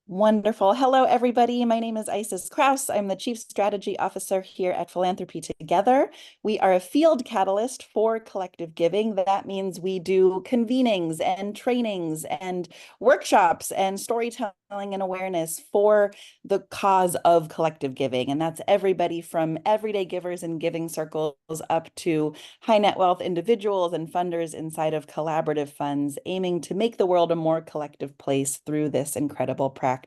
Wonderful. Hello, everybody. My name is Isis Kraus. I'm the Chief Strategy Officer here at Philanthropy Together. We are a field catalyst for collective giving. That means we do convenings and trainings and workshops and storytelling and awareness for the cause of collective giving. And that's everybody from everyday givers and giving circles up to high net wealth individuals and funders inside of collaborative funds, aiming to make the world a more collective place through this incredible practice.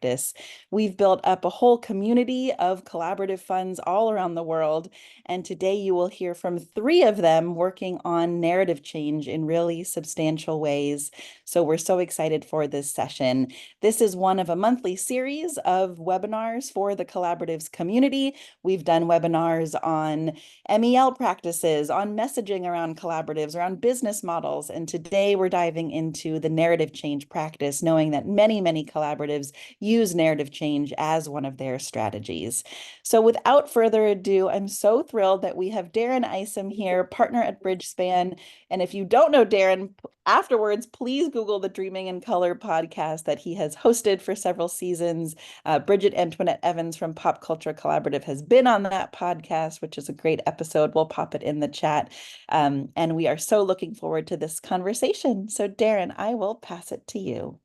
We've built up a whole community of collaborative funds all around the world, and today you will hear from three of them working on narrative change in really substantial ways. So we're so excited for this session. This is one of a monthly series of webinars for the collaboratives community. We've done webinars on MEL practices, on messaging around collaboratives, around business models. And today we're diving into the narrative change practice, knowing that many, many collaboratives use narrative change as one of their strategies. So without further ado, I'm so thrilled that we have Darren Isom here, partner at Bridgespan. And if you don't know Darren, afterwards, please Google the Dreaming in Color podcast that he has hosted for several seasons. Bridgit Antoinette Evans from Pop Culture Collaborative has been on that podcast, which is a great episode. We'll pop it in the chat. And we are so looking forward to this conversation. So Darren, I will pass it to you.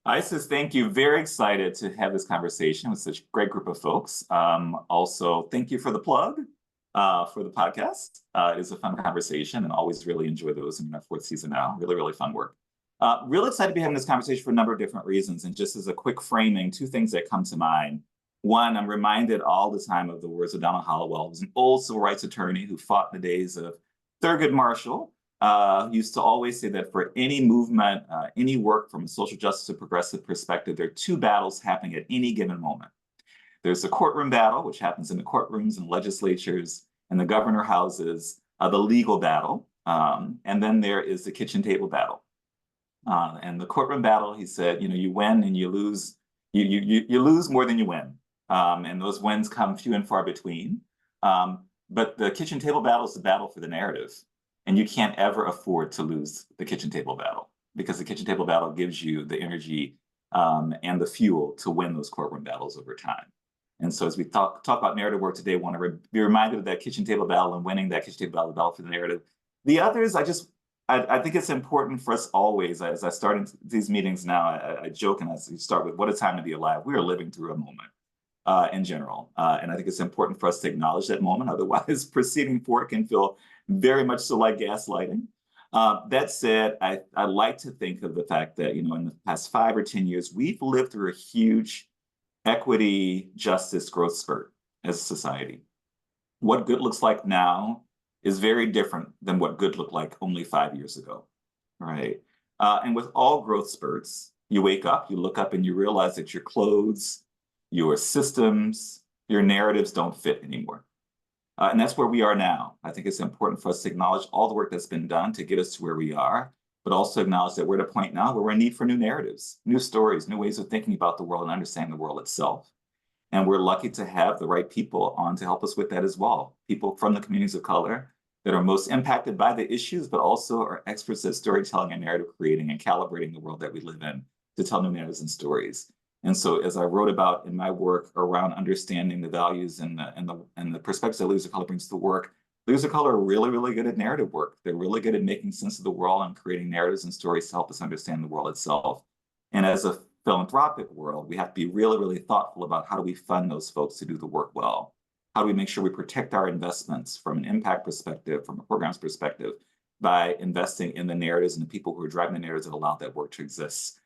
Isis, thank you. Very excited to have this conversation with such a great group of folks. Also, thank you for the plug for the podcast. It is a fun conversation and always really enjoy those in our fourth season now. Really, really fun work. Real excited to be having this conversation for a number of different reasons. And just as a quick framing, two things that come to mind. One, I'm reminded all the time of the words of Donald Hollowell, who was an old civil rights attorney who fought in the days of Thurgood Marshall. Used to always say that for any movement, any work from a social justice or progressive perspective, there are two battles happening at any given moment. There's the courtroom battle, which happens in the courtrooms and legislatures and the governor houses, the legal battle. And then there is the kitchen table battle. And the courtroom battle, he said, you win and you lose. You lose more than you win. And those wins come few and far between. But the kitchen table battle is the battle for the narrative. And you can't ever afford to lose the kitchen table battle, because the kitchen table battle gives you the energy and the fuel to win those courtroom battles over time. And so as we talk about narrative work today, I want to be reminded of that kitchen table battle and winning that kitchen table battle, the battle for the narrative. The others, I think it's important for us always, as I start into these meetings now, I joke and I start with, what a time to be alive. We are living through a moment in general. And I think it's important for us to acknowledge that moment. Otherwise, proceeding forward can feel very much so like gaslighting. That said, I like to think of the fact that, in the past 5 or 10 years, we've lived through a huge equity, justice, growth spurt as a society. What good looks like now is very different than what good looked like only 5 years ago, right? And with all growth spurts, you wake up, you look up, and you realize that your clothes, your systems, your narratives don't fit anymore. And that's where we are now. I think it's important for us to acknowledge all the work that's been done to get us to where we are, but also acknowledge that we're at a point now where we're in need for new narratives, new stories, new ways of thinking about the world and understanding the world itself. And we're lucky to have the right people on to help us with that as well. People from the communities of color that are most impacted by the issues, but also are experts at storytelling and narrative creating and calibrating the world that we live in to tell new narratives and stories. And so, as I wrote about in my work around understanding the values and the perspectives that leaders of color brings to the work, leaders of color are really, really good at narrative work. They're really good at making sense of the world and creating narratives and stories to help us understand the world itself. And as a philanthropic world, we have to be really, really thoughtful about how do we fund those folks to do the work well? How do we make sure we protect our investments from an impact perspective, from a programs perspective, by investing in the narratives and the people who are driving the narratives that allow that work to exist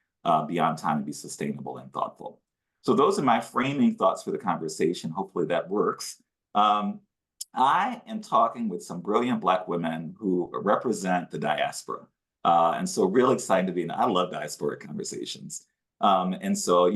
beyond time and be sustainable and thoughtful. So those are my framing thoughts for the conversation. Hopefully that works. I am talking with some brilliant Black women who represent the diaspora. And so really excited to be in, I love diasporic conversations. And so,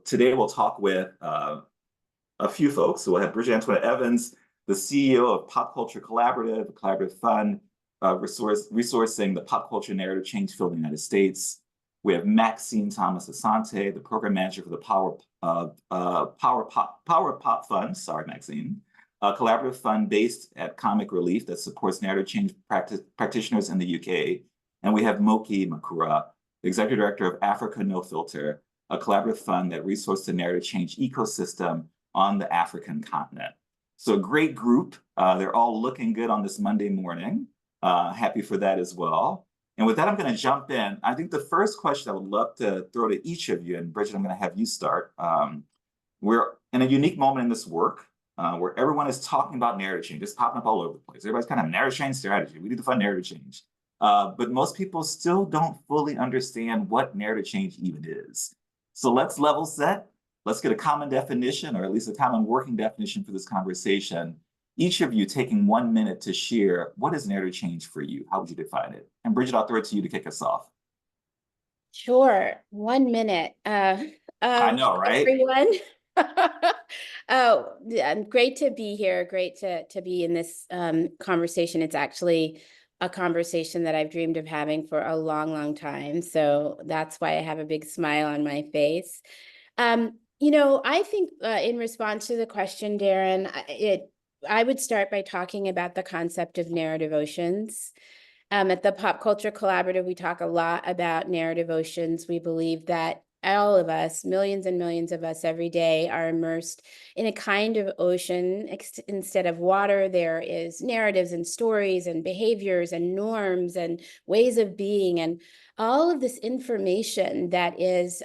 today we'll talk with a few folks. So we'll have Bridgit Antoinette Evans, the CEO of Pop Culture Collaborative, a collaborative fund resourcing the pop culture narrative change field in the United States. We have Maxine Thomas-Asante, the program manager for the Power Pop Fund. Sorry, Maxine. A collaborative fund based at Comic Relief that supports narrative change practitioners in the UK. And we have Moky Makura, the executive director of Africa No Filter, a collaborative fund that resources the narrative change ecosystem on the African continent. So a great group. They're all looking good on this Monday morning. Happy for that as well. And with that, I'm going to jump in. I think the first question I would love to throw to each of you, and Bridget, I'm going to have you start. We're in a unique moment in this work where everyone is talking about narrative change. It's popping up all over the place. Everybody's kind of narrative change strategy. We need to fund narrative change. But most people still don't fully understand what narrative change even is. So let's level set. Let's get a common definition, or at least a common working definition for this conversation. Each of you taking 1 minute to share, what is narrative change for you? How would you define it? And Bridget, I'll throw it to you to kick us off. Sure, 1 minute. I know, right? Everyone. Oh, great to be here. Great to be in this conversation. It's actually a conversation that I've dreamed of having for a long, long time. So that's why I have a big smile on my face. I think in response to the question, Darren, I would start by talking about the concept of narrative oceans. At the Pop Culture Collaborative, we talk a lot about narrative oceans. We believe that all of us, millions and millions of us every day, are immersed in a kind of ocean. Instead of water, there is narratives and stories and behaviors and norms and ways of being, and all of this information that is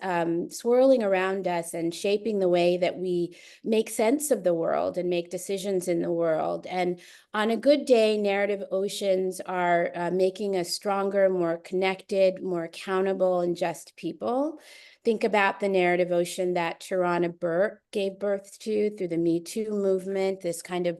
swirling around us and shaping the way that we make sense of the world and make decisions in the world. And on a good day, narrative oceans are making us stronger, more connected, more accountable, and just people. Think about the narrative ocean that Tarana Burke gave birth to through the Me Too movement, this kind of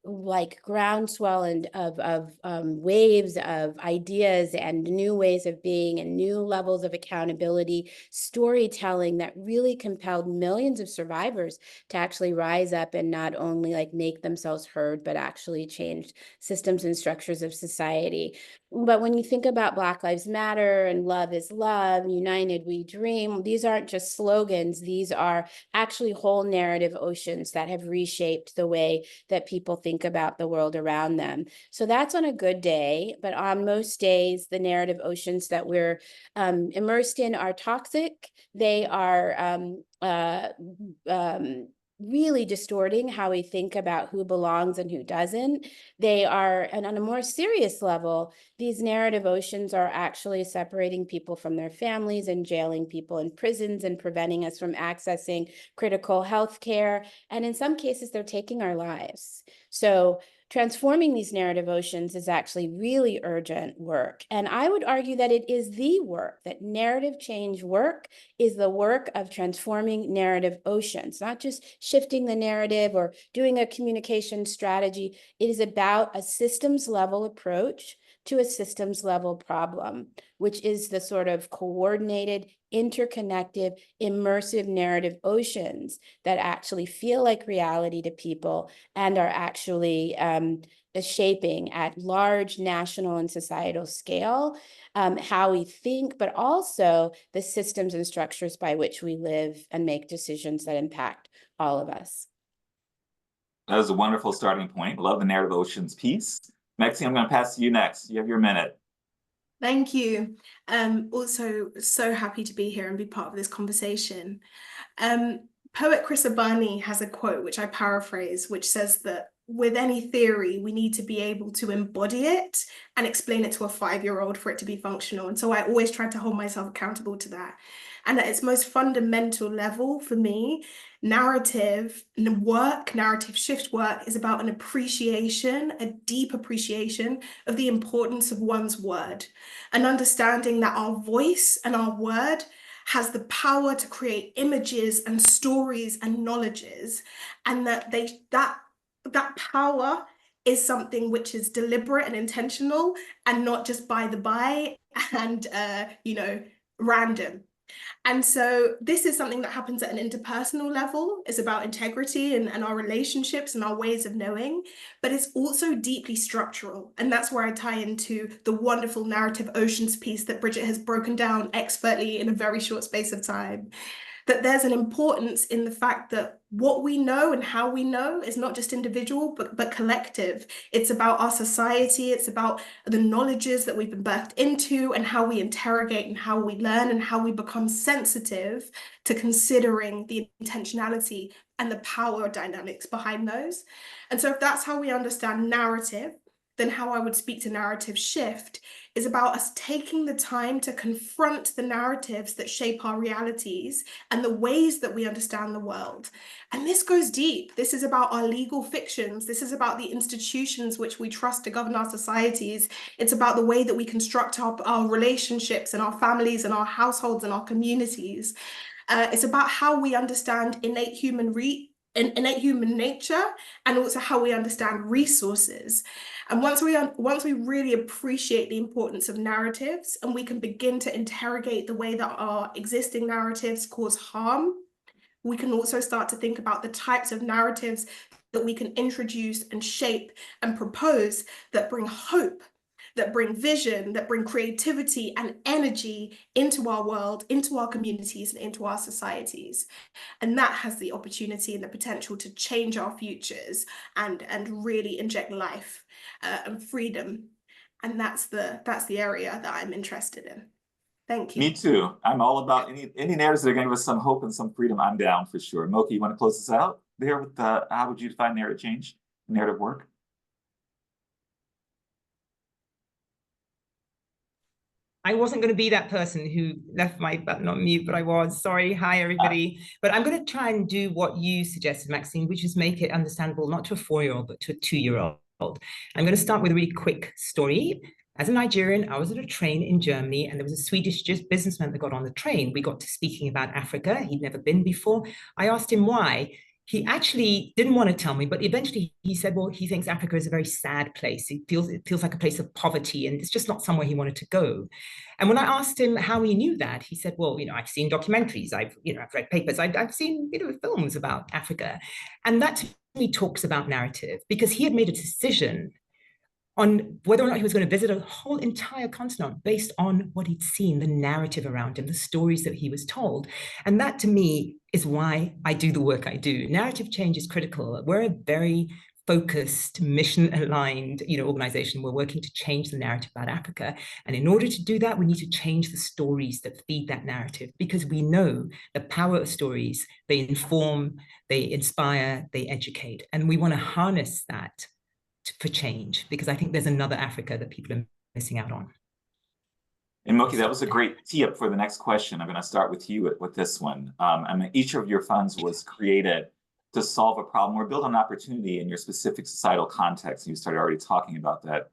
like groundswell and of waves of ideas and new ways of being and new levels of accountability, storytelling that really compelled millions of survivors to actually rise up and not only like make themselves heard, but actually change systems and structures of society. But when you think about Black Lives Matter and Love is Love, United We Dream, these aren't just slogans. These are actually whole narrative oceans that have reshaped the way that people think about the world around them. So that's on a good day. But on most days, the narrative oceans that we're immersed in are toxic. They are really distorting how we think about who belongs and who doesn't. They are, and on a more serious level, these narrative oceans are actually separating people from their families and jailing people in prisons and preventing us from accessing critical health care. And in some cases, they're taking our lives. So transforming these narrative oceans is actually really urgent work. And I would argue that it is the work, that narrative change work is the work of transforming narrative oceans, not just shifting the narrative or doing a communication strategy. It is about a systems level approach to a systems level problem, which is the sort of coordinated, interconnected, immersive narrative oceans that actually feel like reality to people and are actually shaping at large national and societal scale how we think, but also the systems and structures by which we live and make decisions that impact all of us. That is a wonderful starting point. Love the narrative oceans piece. Maxine, I'm going to pass to you next. You have your minute. Thank you. Also, so happy to be here and be part of this conversation. Poet Chris Abani has a quote, which I paraphrase, which says that with any theory, we need to be able to embody it and explain it to a 5-year-old for it to be functional. And so I always try to hold myself accountable to that. And at its most fundamental level for me, narrative work, narrative shift work is about an appreciation, a deep appreciation of the importance of one's word, an understanding that our voice and our word has the power to create images and stories and knowledges, and that that power is something which is deliberate and intentional and not just by the by and random. And so this is something that happens at an interpersonal level. It's about integrity and our relationships and our ways of knowing, but it's also deeply structural. And that's where I tie into the wonderful narrative oceans piece that Bridget has broken down expertly in a very short space of time. that there's an importance in the fact that what we know and how we know is not just individual, but collective. It's about our society. It's about the knowledges that we've been birthed into and how we interrogate and how we learn and how we become sensitive to considering the intentionality and the power dynamics behind those. And so if that's how we understand narrative, then how I would speak to narrative shift is about us taking the time to confront the narratives that shape our realities and the ways that we understand the world. And this goes deep. This is about our legal fictions. This is about the institutions which we trust to govern our societies. It's about the way that we construct our relationships and our families and our households and our communities. It's about how we understand innate human nature, and also how we understand resources. And once we really appreciate the importance of narratives, and we can begin to interrogate the way that our existing narratives cause harm, we can also start to think about the types of narratives that we can introduce and shape and propose that bring hope, that bring vision, that bring creativity and energy into our world, into our communities, and into our societies. And that has the opportunity and the potential to change our futures and really inject life and freedom. And that's the area that I'm interested in. Thank you. Me too. I'm all about any narratives that are going to give us some hope and some freedom. I'm down for sure. Moky, you want to close this out there with how would you define narrative change, narrative work? I wasn't going to be that person who left my button on mute, but I was. Sorry. Hi, everybody. But I'm going to try and do what you suggested, Maxine, which is make it understandable, not to a 4-year-old, but to a 2-year-old. I'm going to start with a really quick story. As a Nigerian, I was at a train in Germany, and there was a Swedish businessman that got on the train. We got to speaking about Africa. He'd never been before. I asked him why. He actually didn't want to tell me, but eventually he said, well, he thinks Africa is a very sad place. It feels like a place of poverty, and it's just not somewhere he wanted to go. And when I asked him how he knew that, he said, well, I've seen documentaries, I've read papers, I've seen, films about Africa. And that to me talks about narrative, because he had made a decision on whether or not he was going to visit a whole entire continent based on what he'd seen, the narrative around him, the stories that he was told. And that to me is why I do the work I do. Narrative change is critical. We're a very focused, mission-aligned, organization. We're working to change the narrative about Africa. And in order to do that, we need to change the stories that feed that narrative, because we know the power of stories. They inform, they inspire, they educate. And we want to harness that for change, because I think there's another Africa that people are missing out on. And Moky, that was a great tee up for the next question. I'm going to start with you with this one. Each of your funds was created to solve a problem or build an opportunity in your specific societal context. You started already talking about that.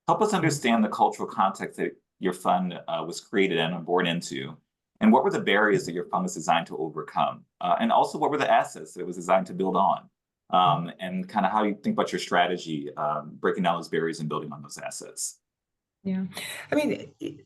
Help us understand the cultural context that your fund was created and born into. And what were the barriers that your fund was designed to overcome? And also, what were the assets that it was designed to build on? And kind of how you think about your strategy, breaking down those barriers and building on those assets. Yeah,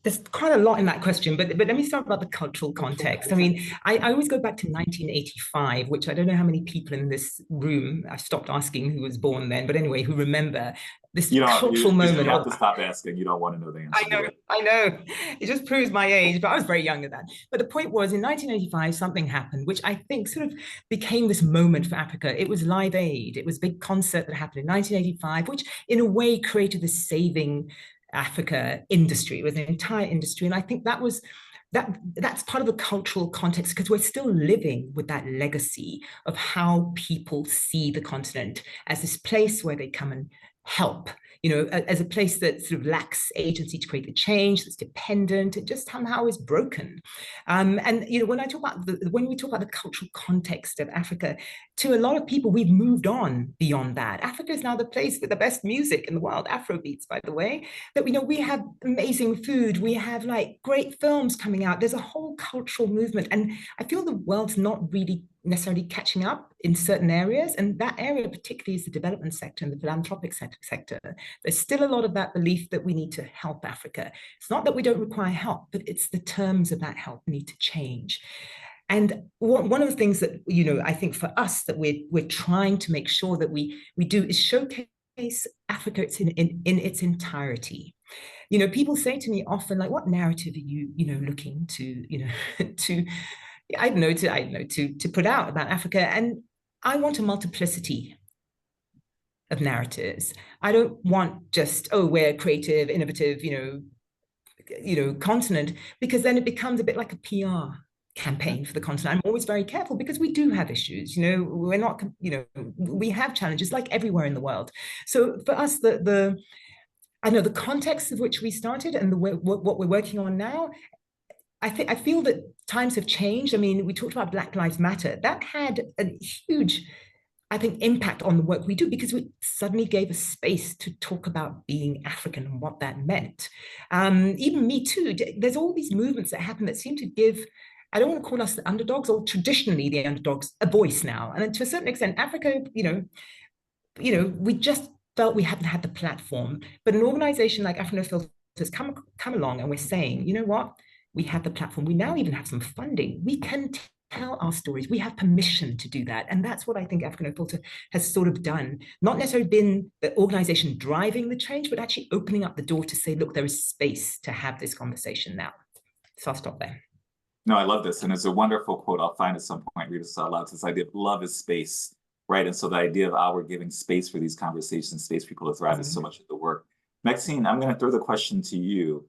there's quite a lot in that question, but let me start about the cultural context. I always go back to 1985, which I don't know how many people in this room, I stopped asking who was born then, but anyway, who remember this cultural moment. You have to stop asking. You don't want to know the answer. I know. It just proves my age, but I was very young at that. But the point was, in 1985, something happened, which I think sort of became this moment for Africa. It was Live Aid. It was a big concert that happened in 1985, which in a way created this saving Africa industry. It was an entire industry. And I think that's part of the cultural context, because we're still living with that legacy of how people see the continent as this place where they come and help, as a place that sort of lacks agency to create the change, that's dependent, it just somehow is broken. And when we talk about the cultural context of Africa, to a lot of people, we've moved on beyond that. Africa is now the place with the best music in the world, Afrobeats, by the way, that we have amazing food, we have great films coming out. There's a whole cultural movement, and I feel the world's not really necessarily catching up in certain areas, and that area particularly is the development sector and the philanthropic sector. There's still a lot of that belief that we need to help Africa. It's not that we don't require help, but it's the terms of that help need to change. And one of the things that I think for us that we're trying to make sure that we do is showcase Africa in its entirety. People say to me often, what narrative are you looking to I know to put out about Africa, and I want a multiplicity of narratives. I don't want just, oh, we're creative, innovative, continent, because then it becomes a bit like a PR campaign for the continent. I'm always very careful because we do have issues. We're not, we have challenges like everywhere in the world. So for us, I know the context of which we started and what we're working on now, I feel that times have changed. I mean, we talked about Black Lives Matter. That had a huge, I think, impact on the work we do, because we suddenly gave us space to talk about being African and what that meant. Even Me Too, there's all these movements that happen that seem to give, I don't want to call us the underdogs, or traditionally the underdogs, a voice now. And to a certain extent, Africa, we just felt we hadn't had the platform. But an organization like African Filters has come along, and we're saying, you know what? We have the platform. We now even have some funding. We can tell our stories. We have permission to do that. And that's what I think African Filter has sort of done. Not necessarily been the organization driving the change, but actually opening up the door to say, look, there is space to have this conversation now. So I'll stop there. No, I love this. And it's a wonderful quote. I'll find at some point, read this out loud. It's this idea of love is space, right? And so the idea of our giving space for these conversations, space for people to thrive is so much of the work. Maxine, I'm going to throw the question to you.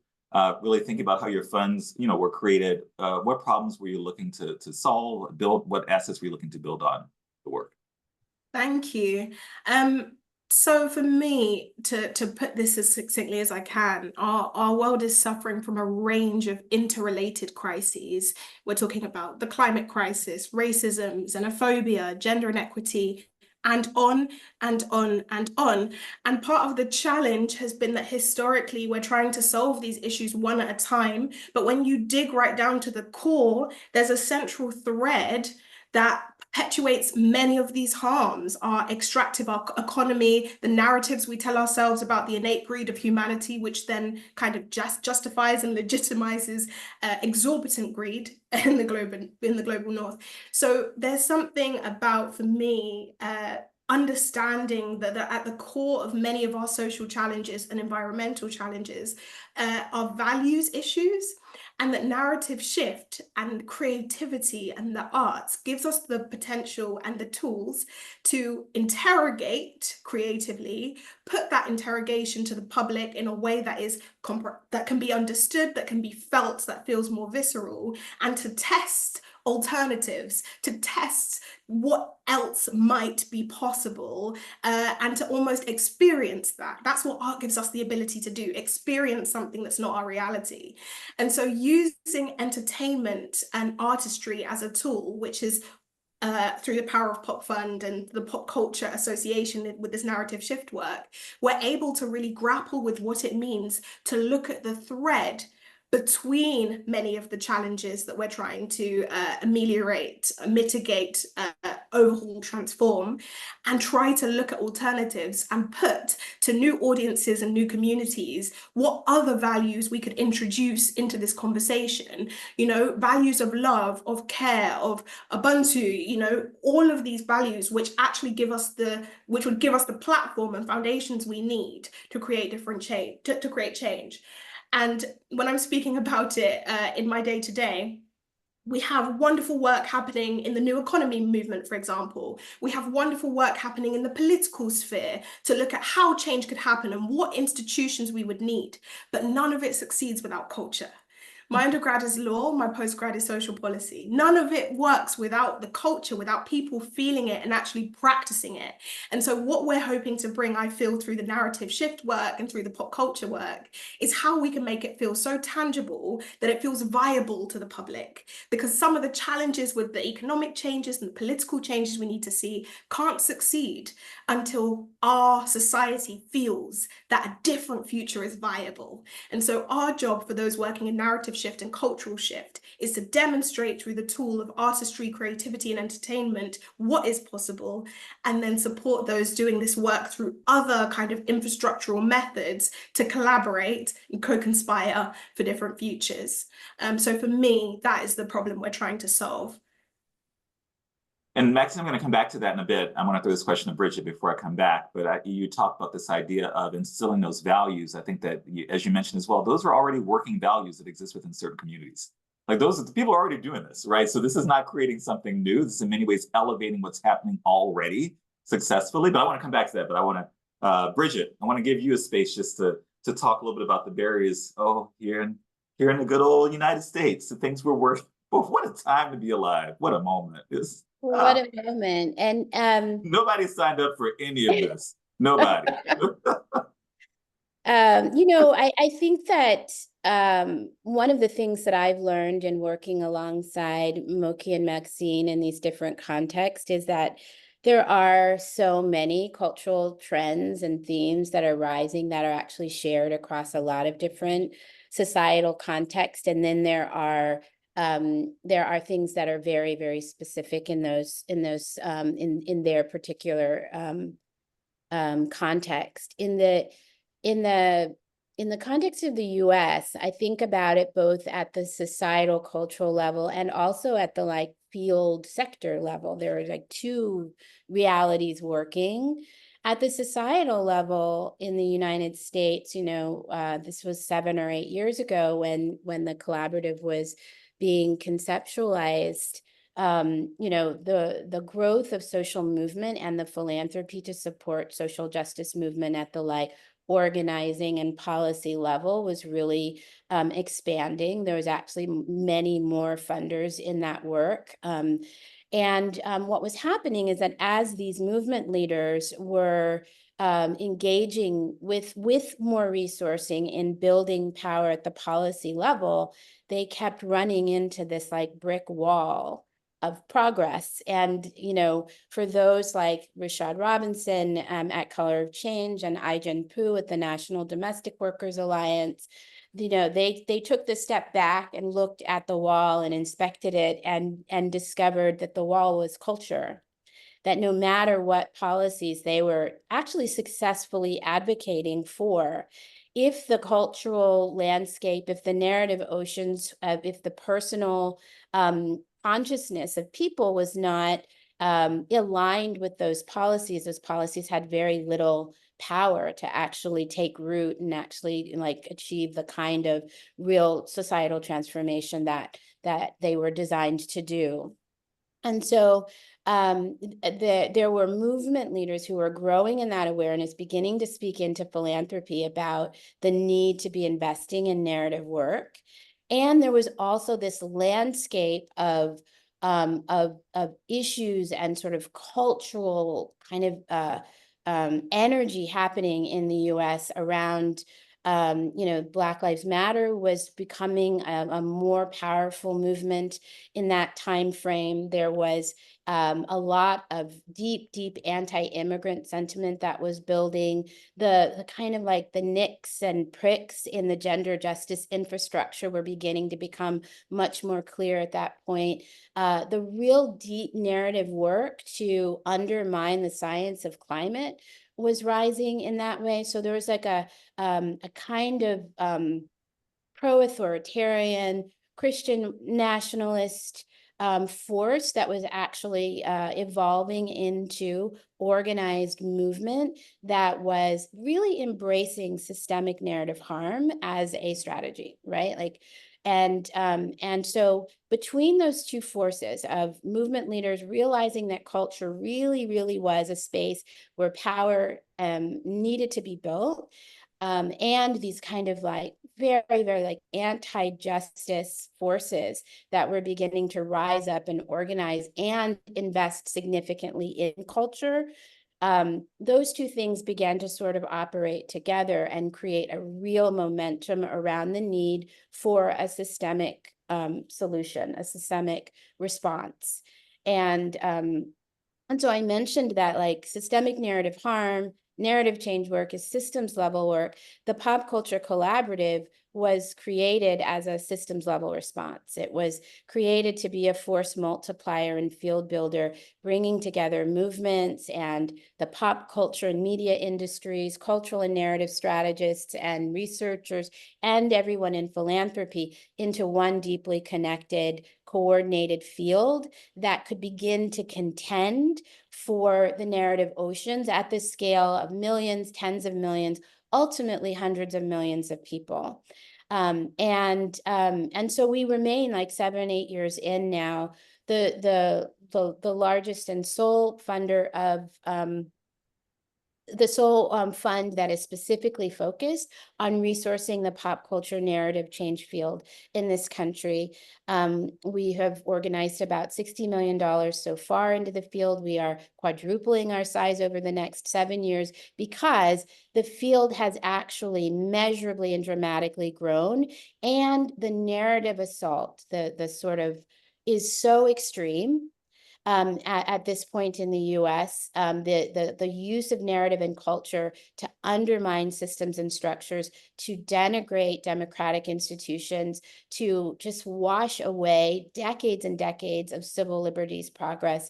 Really think about how your funds, were created. What problems were you looking to solve, build? What assets were you looking to build on the work? Thank you. So for me, to put this as succinctly as I can, our world is suffering from a range of interrelated crises. We're talking about the climate crisis, racism, xenophobia, gender inequity, and on and on and on. And part of the challenge has been that historically we're trying to solve these issues one at a time. But when you dig right down to the core, there's a central thread that perpetuates many of these harms: our extractive economy, the narratives we tell ourselves about the innate greed of humanity, which then kind of just justifies and legitimizes exorbitant greed in the global north. So there's something about, for me, understanding that at the core of many of our social challenges and environmental challenges are values issues, and that narrative shift and creativity and the arts gives us the potential and the tools to interrogate creatively, put that interrogation to the public in a way that is that can be understood, that can be felt, that feels more visceral, and to test alternatives, to test what else might be possible, and to almost experience that. That's what art gives us the ability to do, experience something that's not our reality. And so using entertainment and artistry as a tool, which is through the Power of Pop Fund and the Pop Culture Association with this narrative shift work, we're able to really grapple with what it means to look at the thread between many of the challenges that we're trying to ameliorate, mitigate, overhaul, transform, and try to look at alternatives and put to new audiences and new communities what other values we could introduce into this conversation. Values of love, of care, of Ubuntu, all of these values which actually which would give us the platform and foundations we need to create different change, to create change. And when I'm speaking about it in my day-to-day, we have wonderful work happening in the new economy movement, for example. We have wonderful work happening in the political sphere to look at how change could happen and what institutions we would need. But none of it succeeds without culture. My undergrad is law, my postgrad is social policy. None of it works without the culture, without people feeling it and actually practicing it. And so what we're hoping to bring, I feel, through the narrative shift work and through the pop culture work, is how we can make it feel so tangible that it feels viable to the public. Because some of the challenges with the economic changes and the political changes we need to see can't succeed until our society feels that a different future is viable. And so our job for those working in narrative shift and cultural shift is to demonstrate through the tool of artistry, creativity, and entertainment what is possible, and then support those doing this work through other kind of infrastructural methods to collaborate and co-conspire for different futures. So for me, that is the problem we're trying to solve. And Maxine, I'm going to come back to that in a bit. I want to throw this question to Bridget before I come back. But you talked about this idea of instilling those values. I think that, as you mentioned as well, those are already working values that exist within certain communities. Like those are the people are already doing this, right? So this is not creating something new. This is in many ways elevating what's happening already successfully. But I want to come back to that. But I want to, Bridget, I want to give you a space just to talk a little bit about the barriers. Oh, here in the good old United States, the things we're working. Oh, what a time to be alive! What a moment! What a moment! And nobody signed up for any of this. Nobody. You know, I think that one of the things that I've learned in working alongside Moky and Maxine in these different contexts is that there are so many cultural trends and themes that are rising that are actually shared across a lot of different societal contexts. And then there are things that are very, very specific in their particular context. In the context of the US, I think about it both at the societal cultural level and also at the like field sector level. There are like two realities working. At the societal level in the United States, you know, this was 7 or 8 years ago when the collaborative was being conceptualized. You know, the growth of social movement and the philanthropy to support social justice movement at the like organizing and policy level was really expanding. There was actually many more funders in that work. What was happening is that as these movement leaders were engaging with more resourcing in building power at the policy level, they kept running into this like brick wall of progress. And, you know, for those like Rashad Robinson at Color of Change and Ai-jen Poo at the National Domestic Workers Alliance, you know, they took the step back and looked at the wall and inspected it and discovered that the wall was culture, that no matter what policies they were actually successfully advocating for, if the cultural landscape, if the narrative oceans, if the personal consciousness of people was not aligned with those policies had very little power to actually take root and actually like achieve the kind of real societal transformation that they were designed to do. And so there were movement leaders who were growing in that awareness, beginning to speak into philanthropy about the need to be investing in narrative work. And there was also this landscape of issues and sort of cultural kind of energy happening in the US around, you know, Black Lives Matter was becoming a more powerful movement in that time frame. There was a lot of deep anti-immigrant sentiment that was building. The kind of like the nicks and pricks in the gender justice infrastructure were beginning to become much more clear at that point. The real deep narrative work to undermine the science of climate was rising in that way. So there was like a kind of pro-authoritarian Christian nationalist force that was actually evolving into organized movement that was really embracing systemic narrative harm as a strategy, right? Like, and so between those two forces of movement leaders realizing that culture really was a space where power needed to be built, and these kind of like very like anti-justice forces that were beginning to rise up and organize and invest significantly in culture, those two things began to sort of operate together and create a real momentum around the need for a systemic solution, a systemic response. And so I mentioned that like systemic narrative harm, narrative change work is systems level work. The Pop Culture Collaborative was created as a systems level response. It was created to be a force multiplier and field builder, bringing together movements and the pop culture and media industries, cultural and narrative strategists and researchers, and everyone in philanthropy into one deeply connected, coordinated field that could begin to contend for the narrative oceans at the scale of millions, tens of millions, ultimately hundreds of millions of people. And so we remain like 7, 8 years in now, the largest and sole funder of the sole fund that is specifically focused on resourcing the pop culture narrative change field in this country. We have organized about $60 million so far into the field. We are quadrupling our size over the next 7 years because the field has actually measurably and dramatically grown, and the narrative assault, the sort of, is so extreme. At this point in the US, the use of narrative and culture to undermine systems and structures, to denigrate democratic institutions, to just wash away decades and decades of civil liberties progress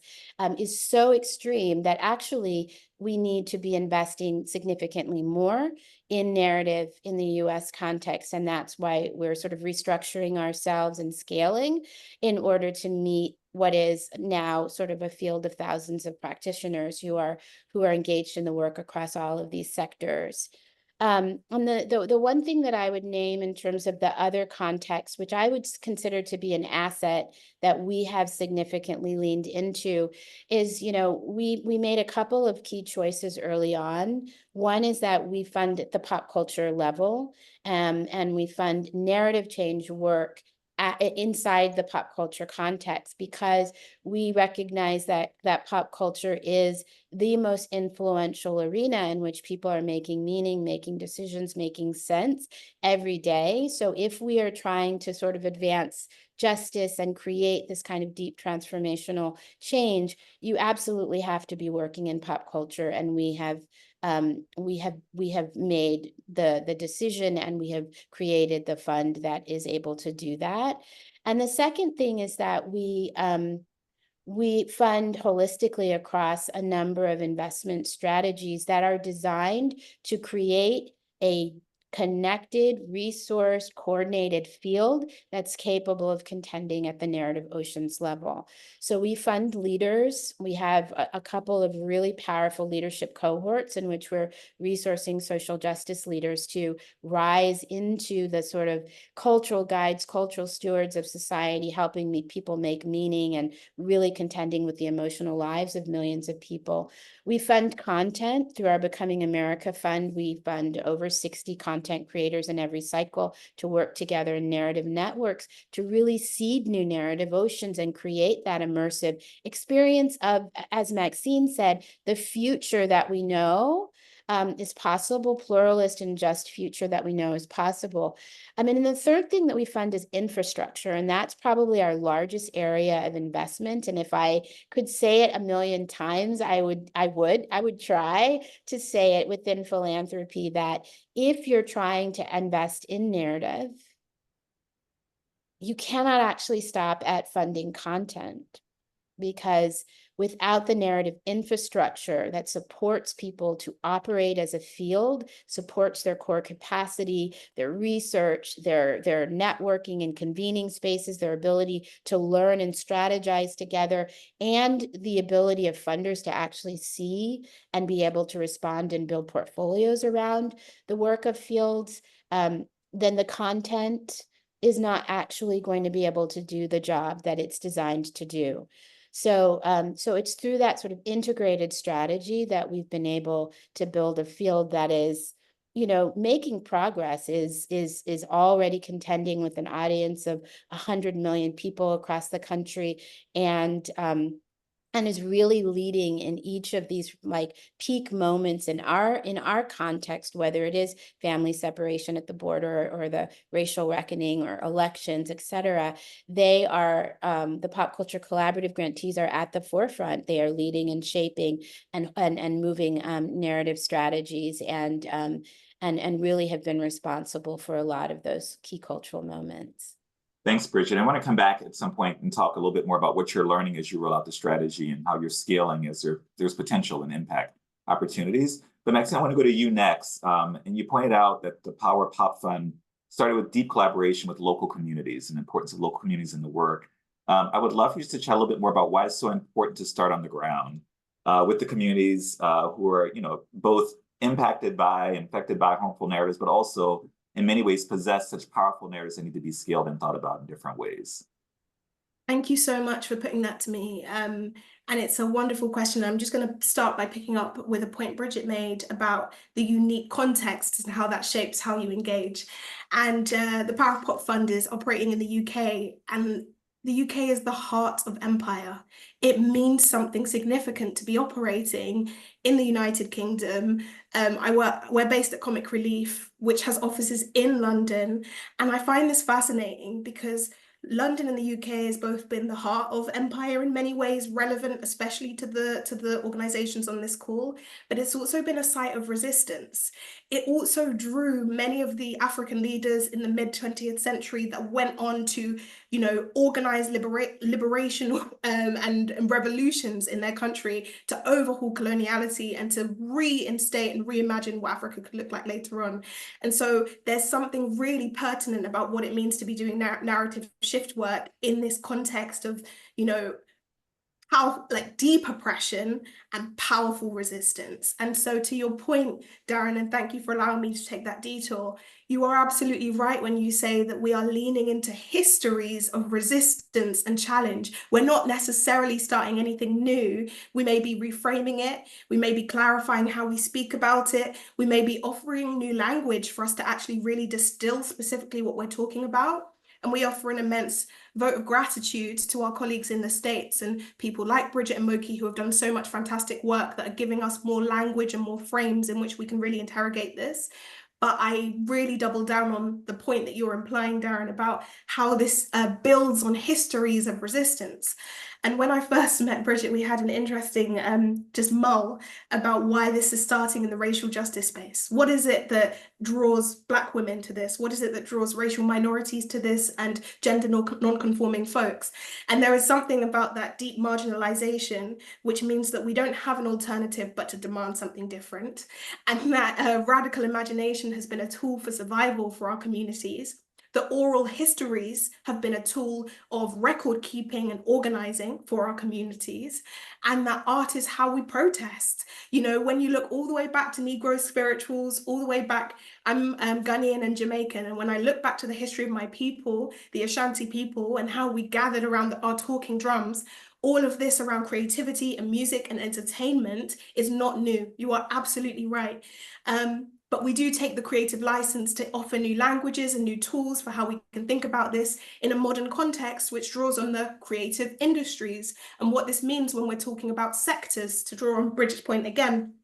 is so extreme that actually we need to be investing significantly more in narrative in the US context. And that's why we're sort of restructuring ourselves and scaling in order to meet what is now sort of a field of thousands of practitioners who are engaged in the work across all of these sectors. And the one thing that I would name in terms of the other context, which I would consider to be an asset that we have significantly leaned into, is, you know, we made a couple of key choices early on. One is that we fund at the pop culture level, and we fund narrative change work inside the pop culture context, because we recognize that pop culture is the most influential arena in which people are making meaning, making decisions, making sense every day. So if we are trying to sort of advance justice and create this kind of deep transformational change, you absolutely have to be working in pop culture. And we have made the decision, and we have created the fund that is able to do that. And the second thing is that we fund holistically across a number of investment strategies that are designed to create a connected, resource, coordinated field that's capable of contending at the narrative oceans level. So we fund leaders. We have a couple of really powerful leadership cohorts in which we're resourcing social justice leaders to rise into the sort of cultural guides, cultural stewards of society, helping people make meaning and really contending with the emotional lives of millions of people. We fund content through our Becoming America Fund. We fund over 60 content creators in every cycle to work together in narrative networks to really seed new narrative oceans and create that immersive experience of, as Maxine said, the future that we know is possible, pluralist and just future that we know is possible. I mean, and the third thing that we fund is infrastructure, and that's probably our largest area of investment. And if I could say it 1,000,000 times, I would try to say it within philanthropy, that if you're trying to invest in narrative, you cannot actually stop at funding content, because without the narrative infrastructure that supports people to operate as a field, supports their core capacity, their research, their networking and convening spaces, their ability to learn and strategize together, and the ability of funders to actually see and be able to respond and build portfolios around the work of fields, then the content is not actually going to be able to do the job that it's designed to do. So it's through that sort of integrated strategy that we've been able to build a field that is, you know, making progress, is already contending with an audience of 100 million people across the country, and is really leading in each of these like peak moments in our context, whether it is family separation at the border or the racial reckoning or elections, et cetera. They are, the Pop Culture Collaborative grantees are at the forefront. They are leading and shaping and moving narrative strategies, and really have been responsible for a lot of those key cultural moments. Thanks, Bridget. I want to come back at some point and talk a little bit more about what you're learning as you roll out the strategy and how you're scaling as there's potential and impact opportunities. But Maxine, I want to go to you next. And you pointed out that the Power Pop Fund started with deep collaboration with local communities and the importance of local communities in the work. I would love for you to chat a little bit more about why it's so important to start on the ground with the communities who are, you know, both impacted by, infected by harmful narratives, but also in many ways possess such powerful narratives that need to be scaled and thought about in different ways? Thank you so much for putting that to me. And it's a wonderful question. I'm just going to start by picking up with a point Bridget made about the unique context and how that shapes how you engage. And the Power Pop Fund is operating in the UK, and the UK is the heart of empire. It means something significant to be operating in the United Kingdom. We're based at Comic Relief, which has offices in London. And I find this fascinating because London and the UK has both been the heart of empire in many ways, relevant especially to the organizations on this call, but it's also been a site of resistance. It also drew many of the African leaders in the mid-20th century that went on to, you know, organize liberation and revolutions in their country to overhaul coloniality and to reinstate and reimagine what Africa could look like later on. And so there's something really pertinent about what it means to be doing narrative shift work in this context of, you know, how like deep oppression and powerful resistance. And so to your point, Darren, and thank you for allowing me to take that detour, you are absolutely right when you say that we are leaning into histories of resistance and challenge. We're not necessarily starting anything new. We may be reframing it. We may be clarifying how we speak about it. We may be offering new language for us to actually really distill specifically what we're talking about. And we offer an immense vote of gratitude to our colleagues in the States and people like Bridgit and Moky who have done so much fantastic work that are giving us more language and more frames in which we can really interrogate this. But I really double down on the point that you're implying, Darren, about how this builds on histories of resistance. And when I first met Bridget, we had an interesting just mull about why this is starting in the racial justice space. What is it that draws Black women to this? What is it that draws racial minorities to this and gender non-conforming folks? And there is something about that deep marginalization, which means that we don't have an alternative but to demand something different. And that radical imagination has been a tool for survival for our communities. The oral histories have been a tool of record keeping and organizing for our communities. And that art is how we protest. You know, when you look all the way back to Negro spirituals, all the way back, I'm Ghanaian and Jamaican. And when I look back to the history of my people, the Ashanti people, and how we gathered around our talking drums, all of this around creativity and music and entertainment is not new. You are absolutely right. But we do take the creative license to offer new languages and new tools for how we can think about this in a modern context, which draws on the creative industries and what this means when we're talking about sectors, to draw on Bridget's point again,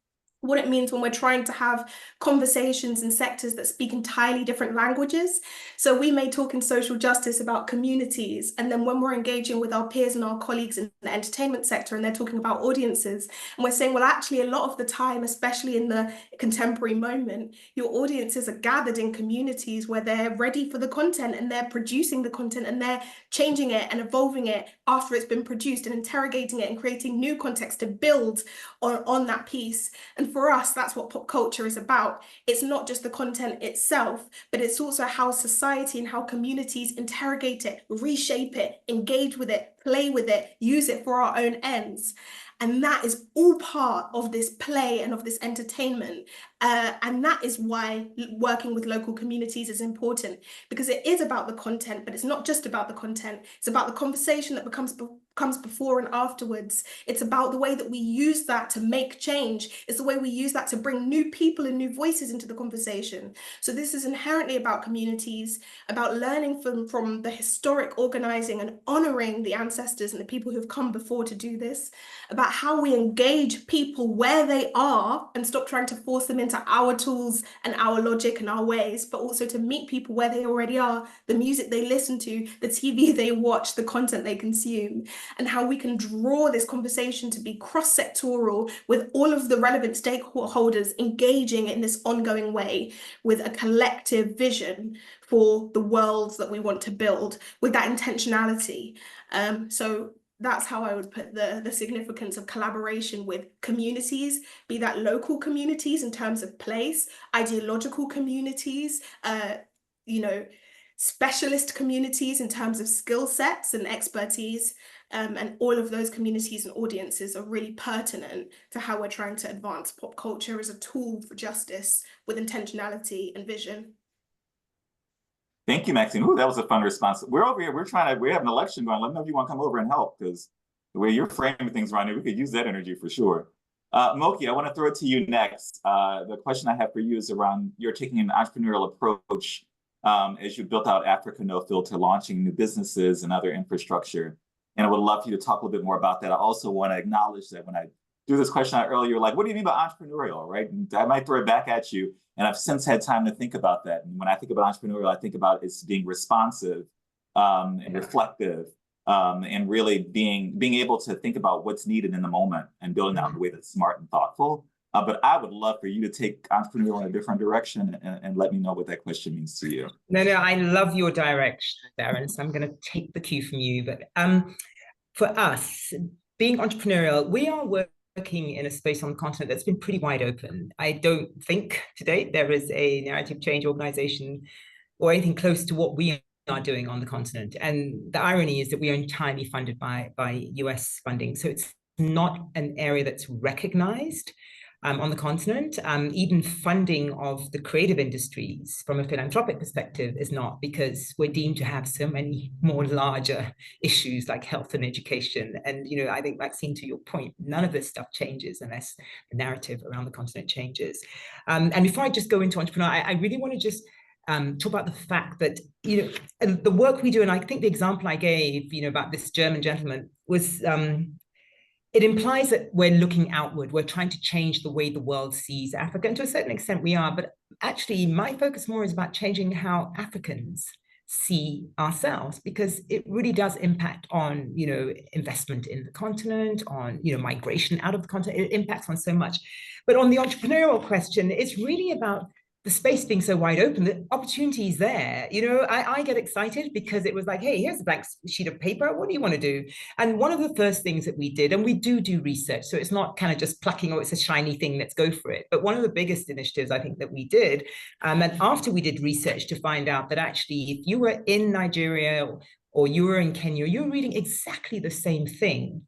what it means when we're trying to have conversations in sectors that speak entirely different languages. So we may talk in social justice about communities, and then when we're engaging with our peers and our colleagues in the entertainment sector and they're talking about audiences, and we're saying, well, actually a lot of the time, especially in the contemporary moment, your audiences are gathered in communities where they're ready for the content and they're producing the content and they're changing it and evolving it after it's been produced and interrogating it and creating new context to build on that piece. And for us, that's what pop culture is about. It's not just the content itself, but it's also how society and how communities interrogate it, reshape it, engage with it, play with it, use it for our own ends. And that is all part of this play and of this entertainment. And that is why working with local communities is important, because it is about the content, but it's not just about the content. It's about the conversation that comes before and afterwards. It's about the way that we use that to make change. It's the way we use that to bring new people and new voices into the conversation. So this is inherently about communities, about learning from the historic organizing and honoring the ancestors and the people who've come before to do this, about how we engage people where they are and stop trying to force them into our tools and our logic and our ways, but also to meet people where they already are, the music they listen to, the TV they watch, the content they consume, and how we can draw this conversation to be cross-sectoral with all of the relevant stakeholders engaging in this ongoing way with a collective vision for the world that we want to build with that intentionality. So that's how I would put the significance of collaboration with communities, be that local communities in terms of place, ideological communities, you know, specialist communities in terms of skill sets and expertise, and all of those communities and audiences are really pertinent to how we're trying to advance pop culture as a tool for justice with intentionality and vision. Thank you, Maxine. Ooh, that was a fun response. We're over here, we have an election going. Let me know if you want to come over and help, because the way you're framing things around here, we could use that energy for sure. Moky, I want to throw it to you next. The question I have for you is around, you're taking an entrepreneurial approach as you built out Africa No Filter, launching new businesses and other infrastructure. And I would love for you to talk a little bit more about that. I also want to acknowledge that when I threw this question out earlier, like, what do you mean by entrepreneurial, right? And I might throw it back at you. And I've since had time to think about that. And when I think about entrepreneurial, I think about it's being responsive and reflective, and really being able to think about what's needed in the moment and building out in a way that's smart and thoughtful. But I would love for you to take entrepreneurial in a different direction and let me know what that question means to you. No, I love your direction, Darren. So I'm going to take the cue from you. But for us, being entrepreneurial, we are working in a space on the continent that's been pretty wide open. I don't think to date there is a narrative change organization or anything close to what we are doing on the continent. And the irony is that we are entirely funded by US funding. So it's not an area that's recognized on the continent. Even funding of the creative industries from a philanthropic perspective is not, because we're deemed to have so many more larger issues like health and education. And, you know, I think, Maxine, to your point, none of this stuff changes unless the narrative around the continent changes. And before I just go into entrepreneur, I really want to just talk about the fact that, you know, the work we do, and I think the example I gave, you know, about this German gentleman was, it implies that we're looking outward. We're trying to change the way the world sees Africa. And to a certain extent we are, but actually my focus more is about changing how Africans see ourselves, because it really does impact on, you know, investment in the continent, on, you know, migration out of the continent. It impacts on so much. But on the entrepreneurial question, it's really about the space being so wide open, the opportunity is there. You know, I get excited because it was like, hey, here's a blank sheet of paper. What do you want to do? And one of the first things that we did, and we do research, so it's not kind of just plucking, oh, it's a shiny thing, let's go for it. But one of the biggest initiatives I think that we did, and after we did research to find out that actually if you were in Nigeria or you were in Kenya, you were reading exactly the same thing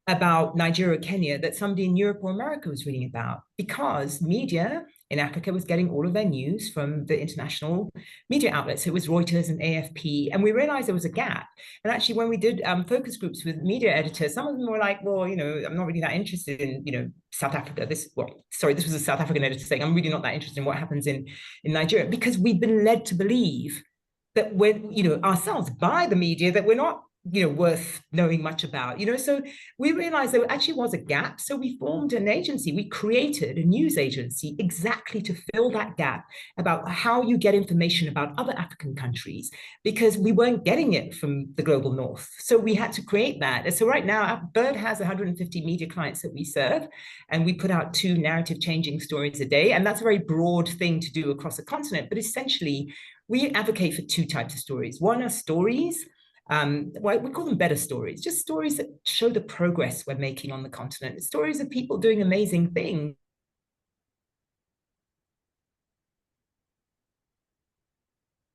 about Nigeria or Kenya that somebody in Europe or America was reading about, because media in Africa was getting all of their news from the international media outlets. So it was Reuters and AFP, and we realized there was a gap. And actually, when we did focus groups with media editors, some of them were like, well, you know, I'm not really that interested in, you know, South Africa. This was a South African editor saying, I'm really not that interested in what happens in Nigeria, because we've been led to believe that we're, you know, ourselves by the media, that we're not, you know, worth knowing much about, you know. So we realized there actually was a gap. So we formed an agency. We created a news agency exactly to fill that gap about how you get information about other African countries, because we weren't getting it from the global north. So we had to create that. And so right now, Bird has 150 media clients that we serve, and we put out 2 narrative changing stories a day. And that's a very broad thing to do across the continent. But essentially, we advocate for 2 types of stories. One are stories, well, we call them better stories, just stories that show the progress we're making on the continent, stories of people doing amazing things.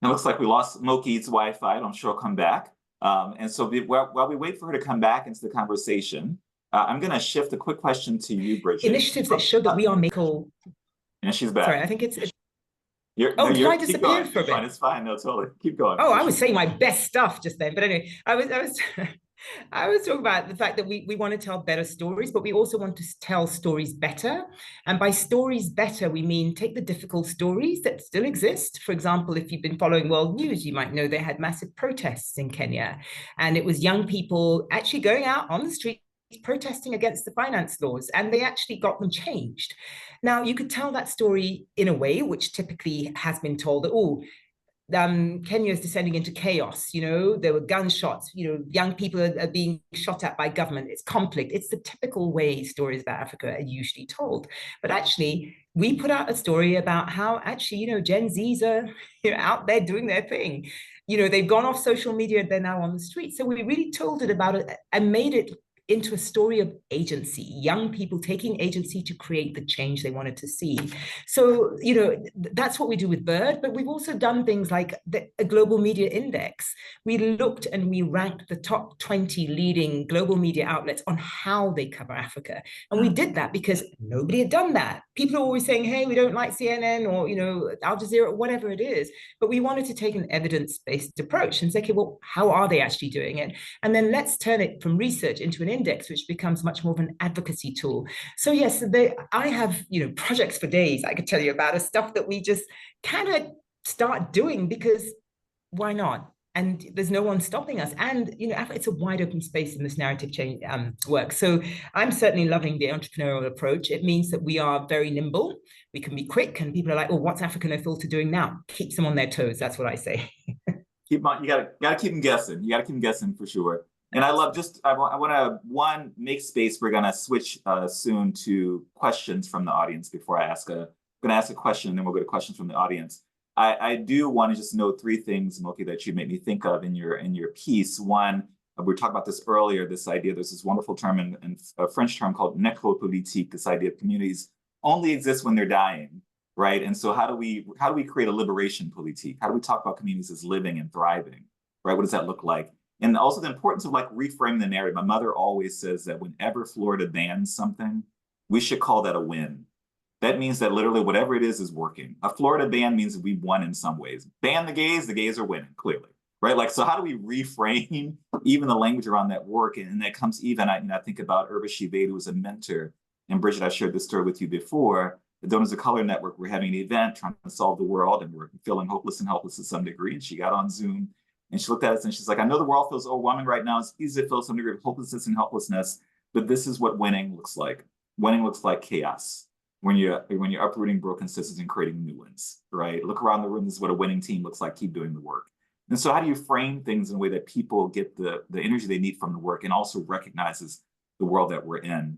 It looks like we lost Moky's Wi-Fi. I'm sure he'll come back. And so while we wait for her to come back into the conversation, I'm going to shift a quick question to you, Bridget. Initiatives that show that we are making. And she's back. Sorry, I think it's did I disappear for a bit? It's fine. No, totally. Keep going. Oh, I was saying my best stuff just then. But anyway, I was talking about the fact that we want to tell better stories, but we also want to tell stories better. And by stories better, we mean take the difficult stories that still exist. For example, if you've been following world news, you might know they had massive protests in Kenya. And it was young people actually going out on the street protesting against the finance laws, and they actually got them changed. Now, you could tell that story in a way which typically has been told that, oh, Kenya is descending into chaos, you know, there were gunshots, you know, young people are being shot at by government, it's conflict. It's the typical way stories about Africa are usually told. But actually, we put out a story about how actually, you know, Gen Zs are, you know, out there doing their thing. You know, they've gone off social media, they're now on the street. So we really told it about it and made it into a story of agency, young people taking agency to create the change they wanted to see. So, you know, that's what we do with Bird, but we've also done things like a global media index. We looked and we ranked the top 20 leading global media outlets on how they cover Africa. And we did that because nobody had done that. People are always saying, hey, we don't like CNN or, you know, Al Jazeera, whatever it is. But we wanted to take an evidence-based approach and say, okay, well, how are they actually doing it? And then let's turn it from research into an index, which becomes much more of an advocacy tool. So yes, I have, you know, projects for days I could tell you about, stuff that we just cannot start doing because why not? And there's no one stopping us. And, you know, it's a wide open space in this narrative change work. So I'm certainly loving the entrepreneurial approach. It means that we are very nimble. We can be quick, and people are like, oh, what's Africa No Filter doing now? Keeps them on their toes. That's what I say. You gotta keep them guessing. You gotta keep them guessing for sure. And I love I want to make space. We're gonna switch soon to questions from the audience. Before I'm gonna ask a question, and then we'll go to questions from the audience. I do want to just note three things, Moky, that you made me think of in your piece. One, we were talking about this earlier. This idea, there's this wonderful term in a French term called necropolitique. This idea of communities only exist when they're dying, right? And so how do we create a liberation politique? How do we talk about communities as living and thriving, right? What does that look like? And also the importance of like reframing the narrative. My mother always says that whenever Florida bans something, we should call that a win. That means that literally whatever it is working. A Florida ban means we won in some ways. Ban the gays are winning, clearly, right? Like, so how do we reframe even the language around that work? And that comes even, I think about Urvashi Veda, who was a mentor. And Bridget, I shared this story with you before. The Donors of Color Network, we're having an event trying to solve the world, and we're feeling hopeless and helpless to some degree. And she got on Zoom and she looked at us and she's like, I know the world feels overwhelming right now. It's easy to feel some degree of hopelessness and helplessness, but this is what winning looks like. Winning looks like chaos. When you're uprooting broken systems and creating new ones, right? Look around the room. This is what a winning team looks like. Keep doing the work. And so how do you frame things in a way that people get the energy they need from the work and also recognizes the world that we're in?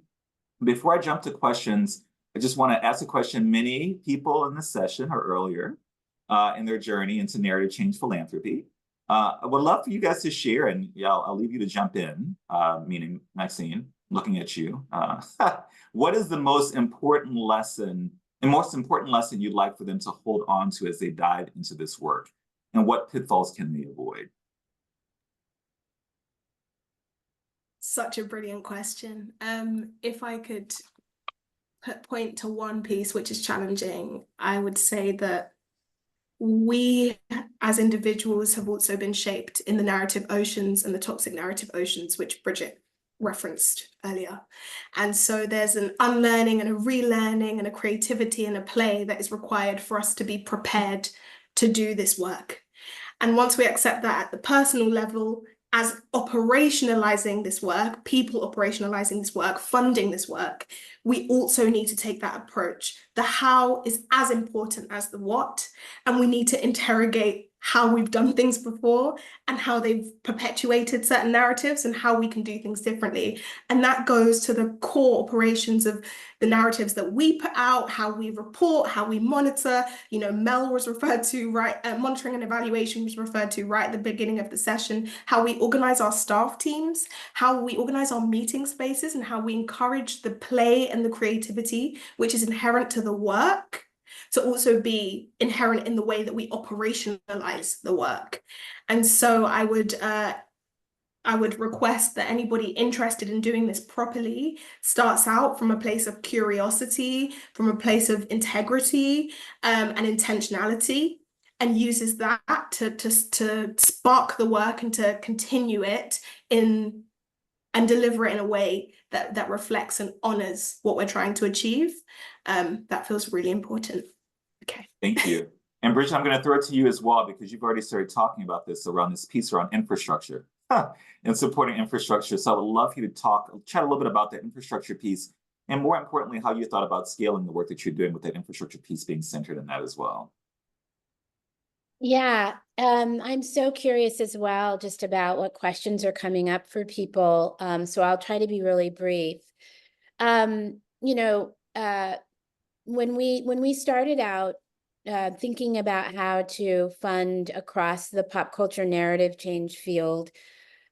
Before I jump to questions, I just want to ask a question. Many people in this session are earlier in their journey into narrative change philanthropy. I would love for you guys to share, and yeah, I'll leave you to jump in, meaning Maxine, looking at you. What is the most important lesson you'd like for them to hold on to as they dive into this work? And what pitfalls can they avoid? Such a brilliant question. If I could point to one piece which is challenging, I would say that we as individuals have also been shaped in the narrative oceans and the toxic narrative oceans, which Bridget referenced earlier. And so there's an unlearning and a relearning and a creativity and a play that is required for us to be prepared to do this work. And once we accept that at the personal level, as operationalizing this work, people operationalizing this work, funding this work, we also need to take that approach. The how is as important as the what, and we need to interrogate how we've done things before and how they've perpetuated certain narratives and how we can do things differently. And that goes to the core operations of the narratives that we put out, how we report, how we monitor. You know, Mel was referred to, right? Monitoring and evaluation was referred to right at the beginning of the session, how we organize our staff teams, how we organize our meeting spaces, and how we encourage the play and the creativity, which is inherent to the work, to also be inherent in the way that we operationalize the work. And so I would request that anybody interested in doing this properly starts out from a place of curiosity, from a place of integrity and intentionality, and uses that to spark the work and to continue it and deliver it in a way that reflects and honors what we're trying to achieve. That feels really important. Okay. Thank you. And Bridget, I'm going to throw it to you as well, because you've already started talking about this around this piece around infrastructure and supporting infrastructure. So I would love you to chat a little bit about that infrastructure piece, and more importantly, how you thought about scaling the work that you're doing with that infrastructure piece being centered in that as well. Yeah, I'm so curious as well just about what questions are coming up for people. So I'll try to be really brief. When we started out thinking about how to fund across the pop culture narrative change field,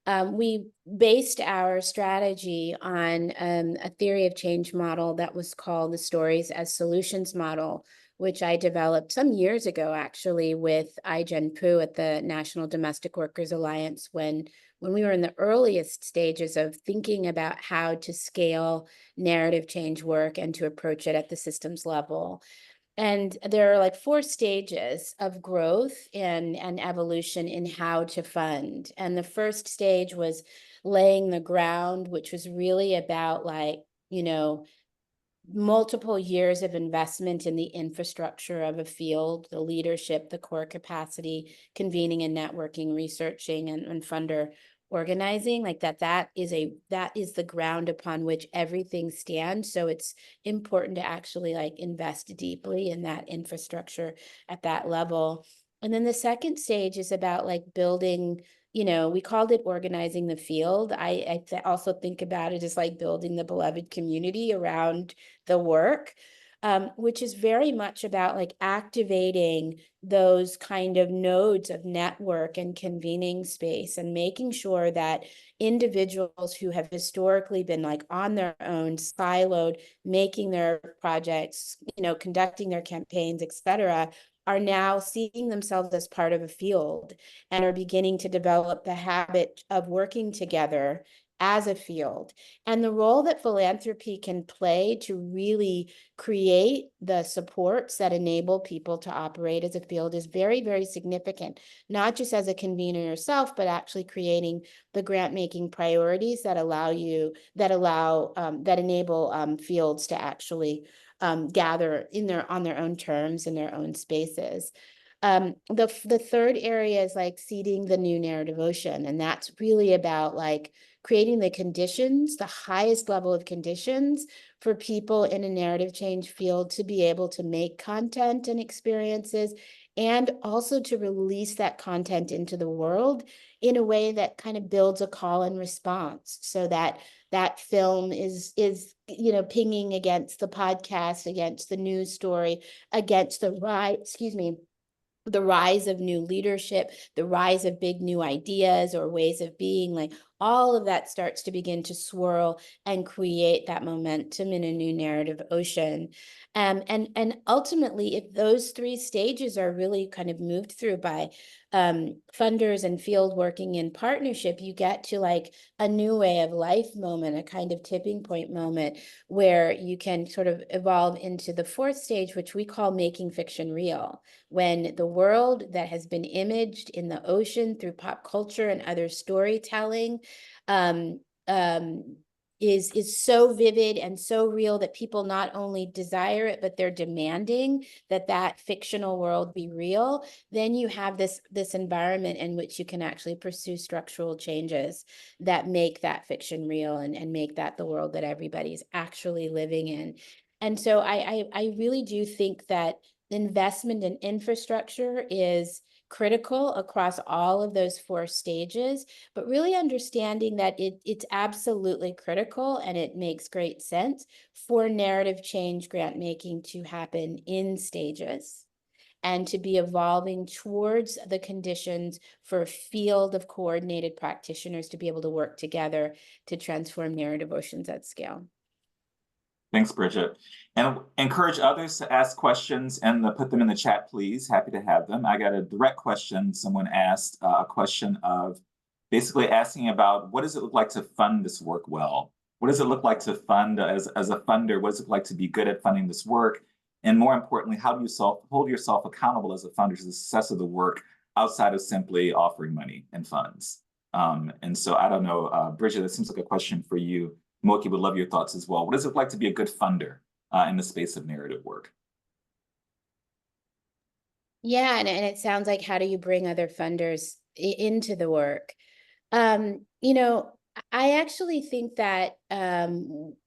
We based our strategy on a theory of change model that was called the Stories as Solutions model, which I developed some years ago, actually, with Ai-jen Poo at the National Domestic Workers Alliance when we were in the earliest stages of thinking about how to scale narrative change work and to approach it at the systems level. And there are like 4 stages of growth and evolution in how to fund. And the first stage was laying the ground, which was really about like, you know, multiple years of investment in the infrastructure of a field, the leadership, the core capacity, convening and networking, researching, and funder organizing, like that is the ground upon which everything stands. So it's important to actually like invest deeply in that infrastructure at that level. And then the second stage is about like building, you know, we called it organizing the field. I also think about it as like building the beloved community around the work, which is very much about like activating those kind of nodes of network and convening space and making sure that individuals who have historically been like on their own, siloed, making their projects, you know, conducting their campaigns, etc., are now seeing themselves as part of a field and are beginning to develop the habit of working together as a field. And the role that philanthropy can play to really create the supports that enable people to operate as a field is very, very significant, not just as a convener yourself, but actually creating the grant making priorities that enable fields to actually gather on their own terms in their own spaces. The third area is like seeding the new narrative ocean, and that's really about like creating the conditions, the highest level of conditions for people in a narrative change field to be able to make content and experiences, and also to release that content into the world in a way that kind of builds a call and response, so that that film is you know, pinging against the podcast, against the news story, against the the rise of new leadership, the rise of big new ideas or ways of being, like all of that starts to begin to swirl and create that momentum in a new narrative ocean. And ultimately, if those 3 stages are really kind of moved through by funders and field working in partnership, you get to like a new way of life moment, a kind of tipping point moment where you can sort of evolve into the 4th stage, which we call making fiction real, when the world that has been imaged in the ocean through pop culture and other storytelling is so vivid and so real that people not only desire it, but they're demanding that that fictional world be real. Then you have this environment in which you can actually pursue structural changes that make that fiction real and make that the world that everybody's actually living in. And so I really do think that investment in infrastructure is critical across all of those 4 stages, but really understanding that it's absolutely critical, and it makes great sense for narrative change grant making to happen in stages and to be evolving towards the conditions for a field of coordinated practitioners to be able to work together to transform narrative oceans at scale. Thanks, Bridget. And encourage others to ask questions and put them in the chat, please. Happy to have them. I got a direct question. Someone asked a question of basically asking about, what does it look like to fund this work well? What does it look like to fund as a funder? What does it look like to be good at funding this work? And more importantly, how do you hold yourself accountable as a funder to the success of the work outside of simply offering money and funds? And so I don't know, Bridget, that seems like a question for you. Moky, would love your thoughts as well. What does it look like to be a good funder in the space of narrative work? Yeah, and it sounds like, how do you bring other funders into the work? You know, I actually think that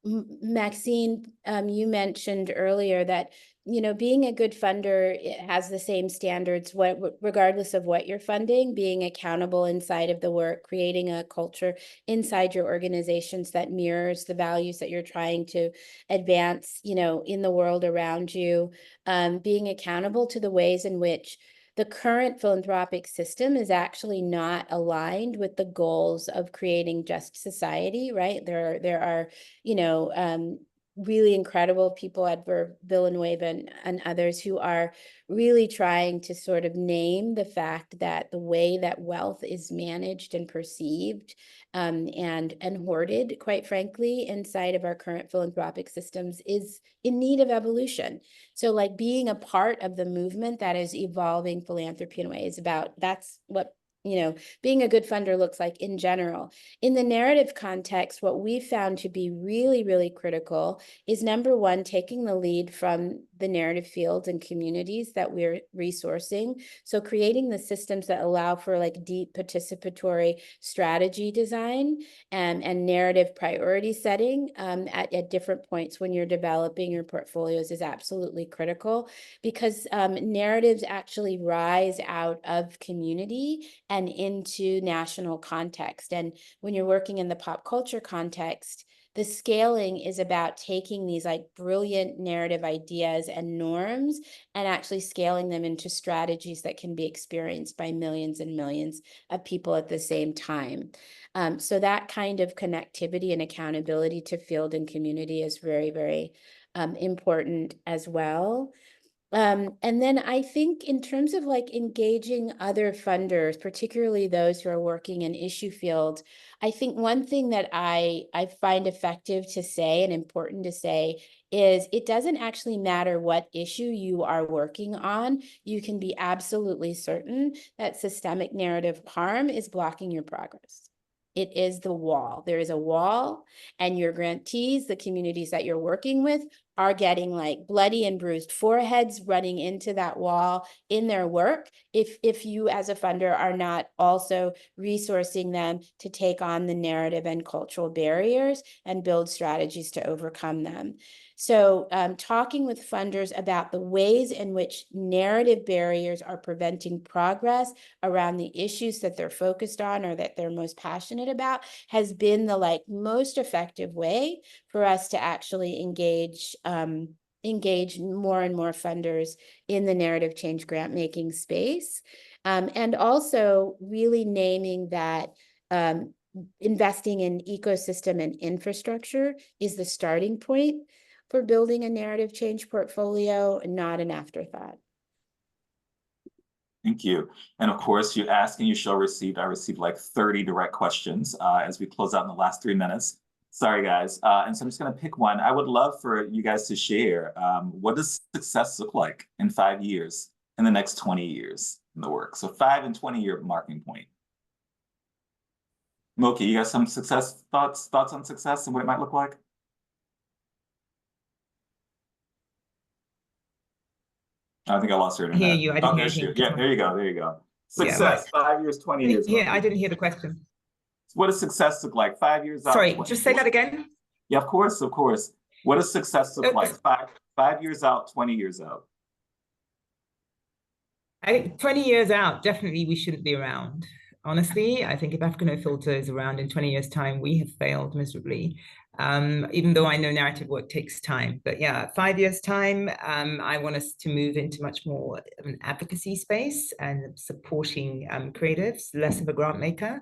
Maxine, you mentioned earlier that, you know, being a good funder has the same standards, regardless of what you're funding, being accountable inside of the work, creating a culture inside your organizations that mirrors the values that you're trying to advance, you know, in the world around you, being accountable to the ways in which the current philanthropic system is actually not aligned with the goals of creating just society, right? There are, you know, really incredible people at Villanueva and others who are really trying to sort of name the fact that the way that wealth is managed and perceived and hoarded, quite frankly, inside of our current philanthropic systems is in need of evolution. So like being a part of the movement that is evolving philanthropy in a way is about, that's what, you know, being a good funder looks like in general. In the narrative context, what we found to be really, really critical is, number one, taking the lead from the narrative fields and communities that we're resourcing. So creating the systems that allow for like deep participatory strategy design and narrative priority setting at different points when you're developing your portfolios is absolutely critical, because narratives actually rise out of community and into national context. And when you're working in the pop culture context, the scaling is about taking these like brilliant narrative ideas and norms and actually scaling them into strategies that can be experienced by millions and millions of people at the same time. So that kind of connectivity and accountability to field and community is very, very important as well. And then I think in terms of like engaging other funders, particularly those who are working in issue fields, I think one thing that I find effective to say and important to say is it doesn't actually matter what issue you are working on. You can be absolutely certain that systemic narrative harm is blocking your progress. It is the wall. There is a wall, and your grantees, the communities that you're working with, are getting like bloody and bruised foreheads running into that wall in their work if you as a funder are not also resourcing them to take on the narrative and cultural barriers and build strategies to overcome them. So talking with funders about the ways in which narrative barriers are preventing progress around the issues that they're focused on or that they're most passionate about has been the like most effective way for us to actually engage more and more funders in the narrative change grant making space. And also really naming that investing in ecosystem and infrastructure is the starting point for building a narrative change portfolio, not an afterthought. Thank you. And of course, you ask and you shall receive. I received like 30 direct questions as we close out in the last 3 minutes. Sorry, guys. And so I'm just going to pick one. I would love for you guys to share what does success look like in 5 years, in the next 20 years in the work? So 5 and 20-year marking point. Moky, you got some success thoughts on success and what it might look like? I think I lost her. I hear you. I didn't hear anything. Yeah, there you go. There you go. Success, yeah, 5 years, 20 years. I didn't hear the question. What does success look like 5 years out? Sorry, just say that again. Yeah, of course, of course. What does success look like 5 years out, 20 years out? I think 20 years out, definitely we shouldn't be around. Honestly, I think if Africa No Filter is around in 20 years' time, we have failed miserably. Even though I know narrative work takes time. But yeah, 5 years' time, I want us to move into much more of an advocacy space and supporting creatives, less of a grant maker,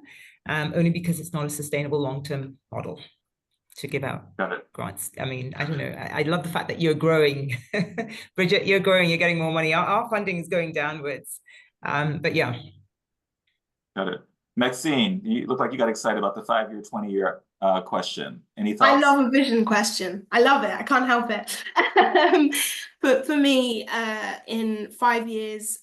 only because it's not a sustainable long-term model to give out grants. I mean, I don't know. I love the fact that you're growing. Bridget, you're growing, you're getting more money. Our funding is going downwards. But yeah. Got it. Maxine, you look like you got excited about the 5 year, 20-year question. Any thoughts? I love a vision question. I love it. I can't help it. But for me, in 5 years,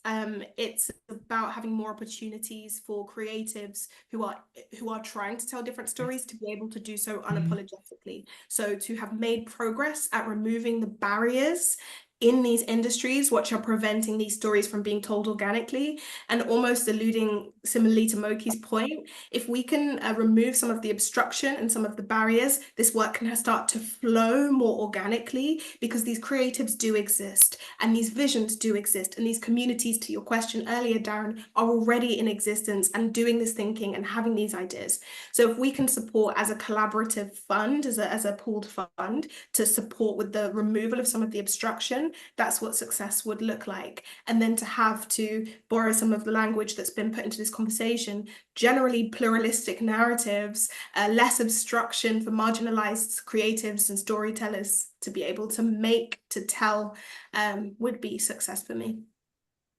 it's about having more opportunities for creatives who are trying to tell different stories to be able to do so unapologetically. So to have made progress at removing the barriers in these industries which are preventing these stories from being told organically, and almost alluding similarly to Moky's point, if we can remove some of the obstruction and some of the barriers, this work can start to flow more organically, because these creatives do exist and these visions do exist, and these communities, to your question earlier, Darren, are already in existence and doing this thinking and having these ideas. So if we can support as a collaborative fund, as a pooled fund, to support with the removal of some of the obstruction, conversation, that's what success would look like. And then to have, to borrow some of the language that's been put into this conversation, generally pluralistic narratives, less obstruction for marginalized creatives and storytellers to be able to make, to tell, would be success for me.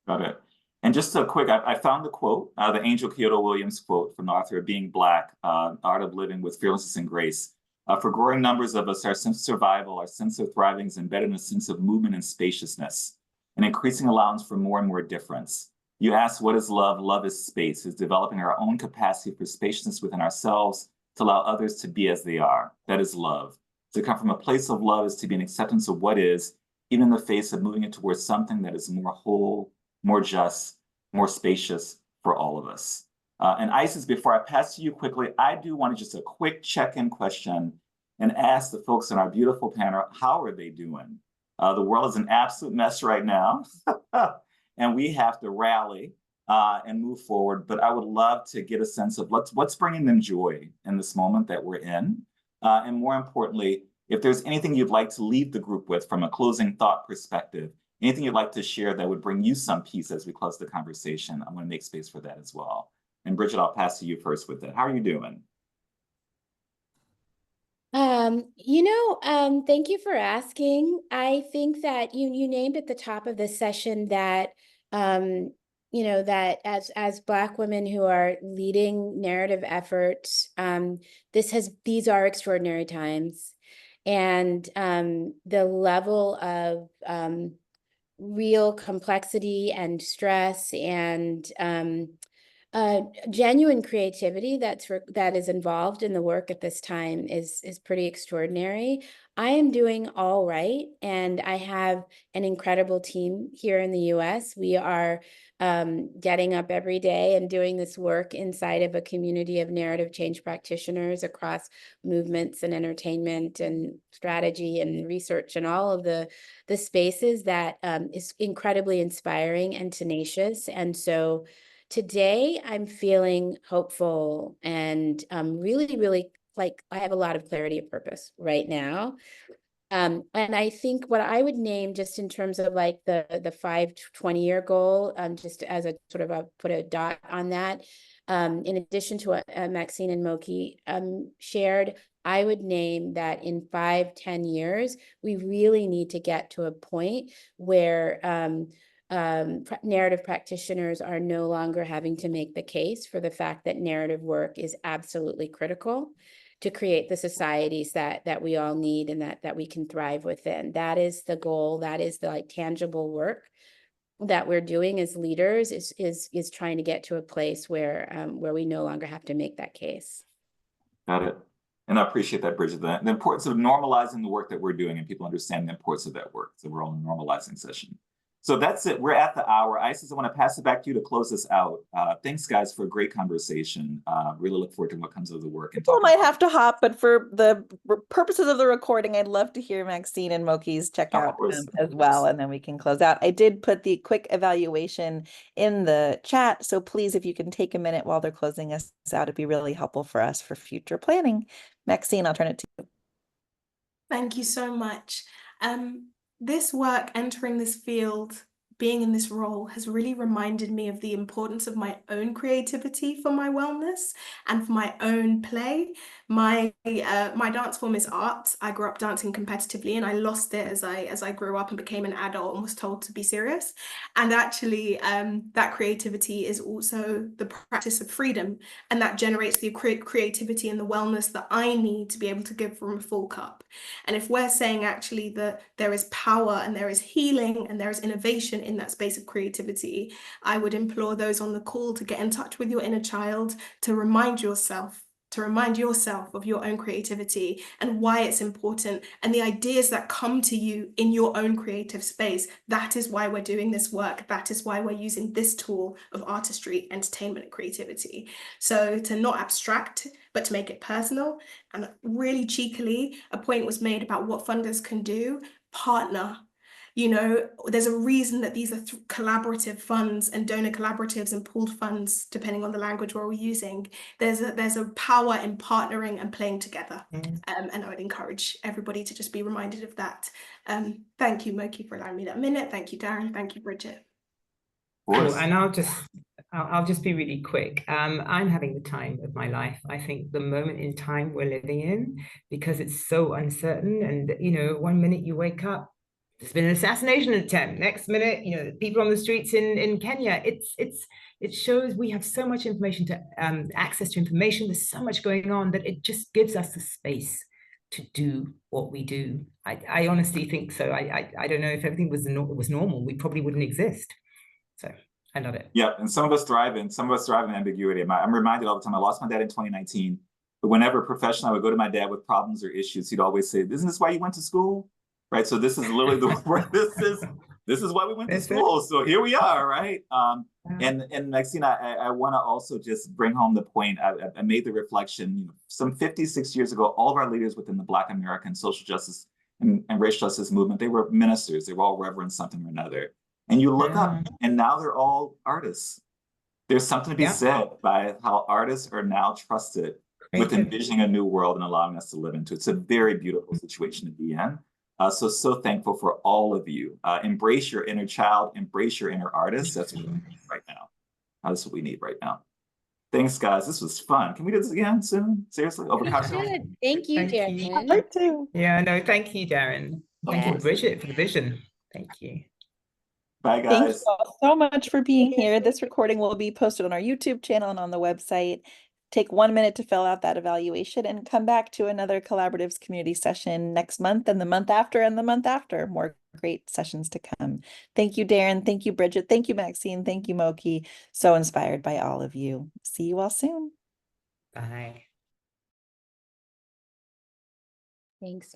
Got it. And just a quick, I found the quote, the Angel Kyoto Williams quote from the author of Being Black, Art of Living with Fearlessness and Grace. For growing numbers of us, our sense of survival, our sense of thriving is embedded in a sense of movement and spaciousness, an increasing allowance for more and more difference. You ask, what is love? Love is space. It's developing our own capacity for spaciousness within ourselves to allow others to be as they are. That is love. To come from a place of love is to be an acceptance of what is, even in the face of moving it towards something that is more whole, more just, more spacious for all of us. And Isis, before I pass to you quickly, I do want to just a quick check-in question and ask the folks in our beautiful panel, how are they doing? The world is an absolute mess right now, and we have to rally and move forward. But I would love to get a sense of what's bringing them joy in this moment that we're in. And more importantly, if there's anything you'd like to leave the group with from a closing thought perspective, anything you'd like to share that would bring you some peace as we close the conversation, I'm going to make space for that as well. And Bridget, I'll pass to you first with that. How are you doing? Thank you for asking. I think that you named at the top of the session that, that as Black women who are leading narrative efforts, these are extraordinary times. And the level of real complexity and stress and genuine creativity that is involved in the work at this time is pretty extraordinary. I am doing all right, and I have an incredible team here in the US. We are getting up every day and doing this work inside of a community of narrative change practitioners across movements and entertainment and strategy and research and all of the spaces that is incredibly inspiring and tenacious. And so today I'm feeling hopeful and really, really like I have a lot of clarity of purpose right now. And I think what I would name just in terms of like the 5 to 20-year goal, just as a sort of put a dot on that, in addition to what Maxine and Moky shared, I would name that in 5-10 years, we really need to get to a point where narrative practitioners are no longer having to make the case for the fact that narrative work is absolutely critical to create the societies that we all need and that we can thrive within. That is the goal. That is the like tangible work that we're doing as leaders is trying to get to a place where we no longer have to make that case. Got it. And I appreciate that, Bridget. The importance of normalizing the work that we're doing and people understand the importance of that work. So we're all in a normalizing session. So that's it. We're at the hour. Isis, I want to pass it back to you to close this out. Thanks, guys, for a great conversation. Really look forward to what comes of the work. People might have to hop, but for the purposes of the recording, I'd love to hear Maxine and Moky's checkout as well, and then we can close out. I did put the quick evaluation in the chat, so please, if you can take a minute while they're closing us out, it'd be really helpful for us for future planning. Maxine, I'll turn it to you. Thank you so much. This work, entering this field, being in this role has really reminded me of the importance of my own creativity for my wellness and for my own play. My dance form is art. I grew up dancing competitively and I lost it as I grew up and became an adult and was told to be serious. And actually that creativity is also the practice of freedom, and that generates the creativity and the wellness that I need to be able to give from a full cup. And if we're saying actually that there is power and there is healing and there is innovation in that space of creativity, I would implore those on the call to get in touch with your inner child, to remind yourself of your own creativity and why it's important and the ideas that come to you in your own creative space. That is why we're doing this work. That is why we're using this tool of artistry, entertainment, and creativity. So to not abstract, but to make it personal. And really cheekily, a point was made about what funders can do. Partner. You know, there's a reason that these are collaborative funds and donor collaboratives and pooled funds, depending on the language we're using. There's a power in partnering and playing together. And I would encourage everybody to just be reminded of that. Thank you, Moky, for allowing me that minute. Thank you, Darren. Thank you, Bridget. Cool. And I'll just be really quick. I'm having the time of my life. I think the moment in time we're living in, because it's so uncertain, and you know, 1 minute you wake up, there's been an assassination attempt. Next minute, you know, people on the streets in Kenya. It shows we have so much information to access to information. There's so much going on that it just gives us the space to do what we do. I honestly think so. I don't know if everything was normal, we probably wouldn't exist. So I love it. Yeah, and some of us thrive in ambiguity. I'm reminded all the time. I lost my dad in 2019, but whenever professionally I would go to my dad with problems or issues, he'd always say, "Isn't this why you went to school?" Right. So this is literally this is why we went to school. So here we are, right? And Maxine, I want to also just bring home the point. I made the reflection, you know, some 56 years ago, all of our leaders within the Black American social justice and racial justice movement, they were ministers. They were all reverend something or another. And you look up, and now they're all artists. There's something to be said by how artists are now trusted with envisioning a new world and allowing us to live into it. It's a very beautiful situation to be in. So thankful for all of you. Embrace your inner child, embrace your inner artist. That's what we need right now. That's what we need right now. Thanks, guys. This was fun. Can we do this again soon? Seriously? Over cocktail? Thank you, Darren. I'd like to. Yeah, no, thank you, Darren. Thank you, Bridget, for the vision. Thank you. Bye, guys. Thank you all so much for being here. This recording will be posted on our YouTube channel and on the website. Take 1 minute to fill out that evaluation and come back to another Collaboratives community session next month and the month after and the month after. More great sessions to come. Thank you, Darren. Thank you, Bridget. Thank you, Maxine. Thank you, Moky. So inspired by all of you. See you all soon. Bye. Thanks,